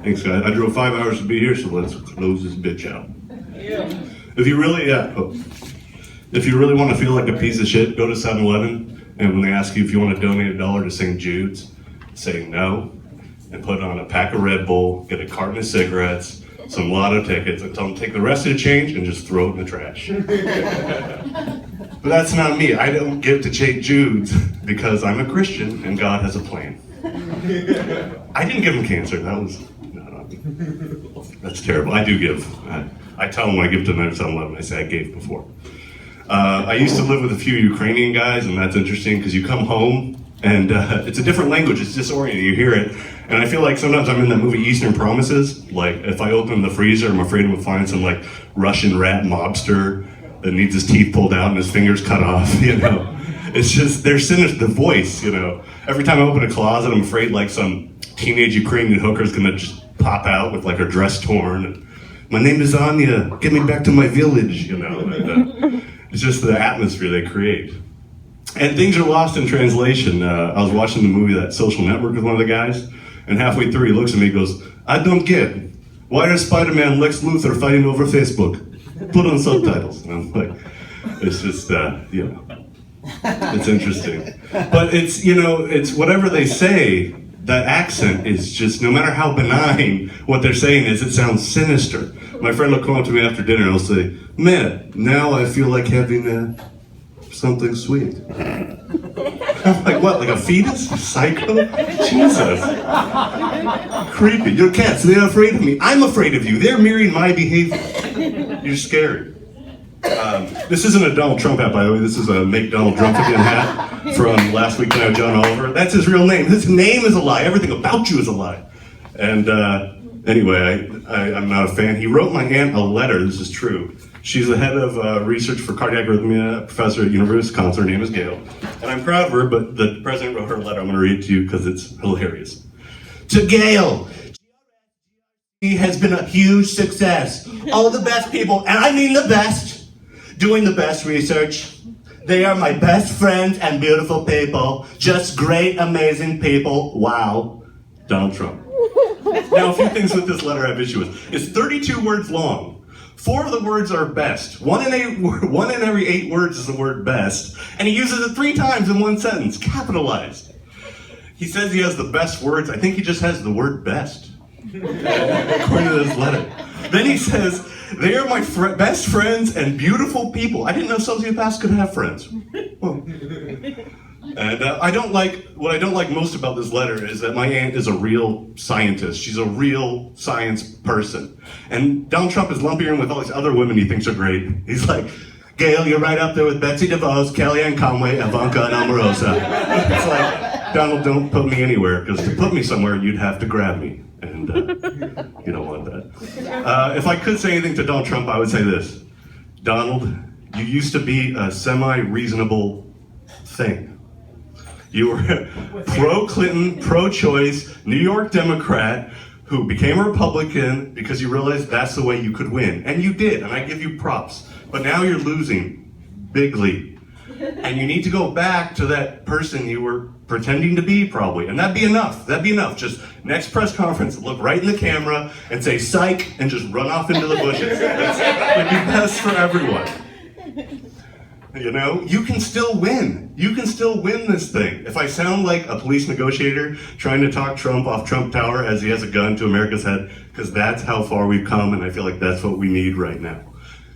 Thanks, guys. I drove 5 hours to be here, so let's close this bitch out. If you really, if you really want to feel like a piece of shit, go to 7-Eleven, and when they ask you if you want to donate $1 to St. Jude's, say no, and put on a pack of Red Bull, get a carton of cigarettes, some lotto tickets, and tell them to take the rest of the change and just throw it in the trash. But that's not me. I don't give to St. Jude's because I'm a Christian and God has a plan. I didn't give him cancer. That was, no. That's terrible. I do give. I tell them when I give to them at 7-Eleven, I say I gave before. I used to live with a few Ukrainian guys, and that's interesting because you come home and it's a different language. It's disorienting. You hear it, and I feel like sometimes I'm in that movie Eastern Promises. Like if I open the freezer, I'm afraid I'm gonna find some like Russian rat mobster that needs his teeth pulled out and his fingers cut off. You know, it's just they're sinister. The voice, you know. Every time I open a closet, I'm afraid like some teenage Ukrainian hooker's gonna just pop out with like her dress torn. My name is Anya. Get me back to my village. You know. And, it's just the atmosphere they create. And things are lost in translation. I was watching the movie That Social Network with one of the guys, and halfway through he looks at me and goes, I don't get, why are Spider-Man and Lex Luthor fighting over Facebook? Put on subtitles. And I'm like, it's just, you know, it's interesting. But it's, you know, it's whatever they say, that accent is just, no matter how benign what they're saying is, it sounds sinister. My friend will come up to me after dinner and he'll say, man, now I feel like having something sweet. I'm like, what, like a fetus? Psycho? Jesus. Creepy. Your cats, they're afraid of me. I'm afraid of you. They're mirroring my behavior. You're scary. This isn't a Donald Trump hat, by the way. This is a Make Donald Trump Again hat from last week when I had John Oliver. That's his real name. His name is a lie. Everything about you is a lie. And anyway, I'm not a fan. He wrote my aunt a letter. This is true. She's the head of research for cardiac arrhythmia, professor at University of Wisconsin. Her name is Gail. And I'm proud of her, but the president wrote her a letter. I'm going to read it to you because it's hilarious. To Gail, he has been a huge success. All the best people, and I mean the best, doing the best research. They are my best friends and beautiful people. Just great, amazing people. Wow. Donald Trump. Now, a few things with this letter I have issue with. It's 32 words long. 4 of the words are best. One in every 8 words is the word best. And he uses it 3 times in one sentence, capitalized. He says he has the best words. I think he just has the word best, according to this letter. Then he says, they are my best friends and beautiful people. I didn't know sociopaths could have friends. Well, and what I don't like most about this letter is that my aunt is a real scientist. She's a real science person. And Donald Trump is lumping her in with all these other women he thinks are great. He's like, Gail, you're right up there with Betsy DeVos, Kellyanne Conway, Ivanka, and Omarosa. It's like, Donald, don't put me anywhere, because to put me somewhere, you'd have to grab me. And you don't want that. If I could say anything to Donald Trump, I would say this. Donald, you used to be a semi-reasonable thing. You were pro-Clinton, pro-choice, New York Democrat who became a Republican because you realized that's the way you could win. And you did, and I give you props. But now you're losing bigly. And you need to go back to that person you were pretending to be, probably. And that'd be enough. That'd be enough. Just next press conference, look right in the camera and say, psych, and just run off into the bushes. That'd be best for everyone. You know, you can still win. You can still win this thing. If I sound like a police negotiator trying to talk Trump off Trump Tower as he has a gun to America's head, because that's how far we've come, and I feel like that's what we need right now.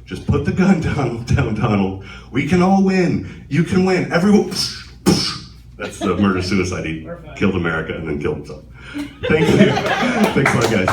Just put the gun down, Donald. We can all win. You can win. Everyone. That's the murder-suicide. He killed America and then killed himself. Thank you. Thanks a lot, guys.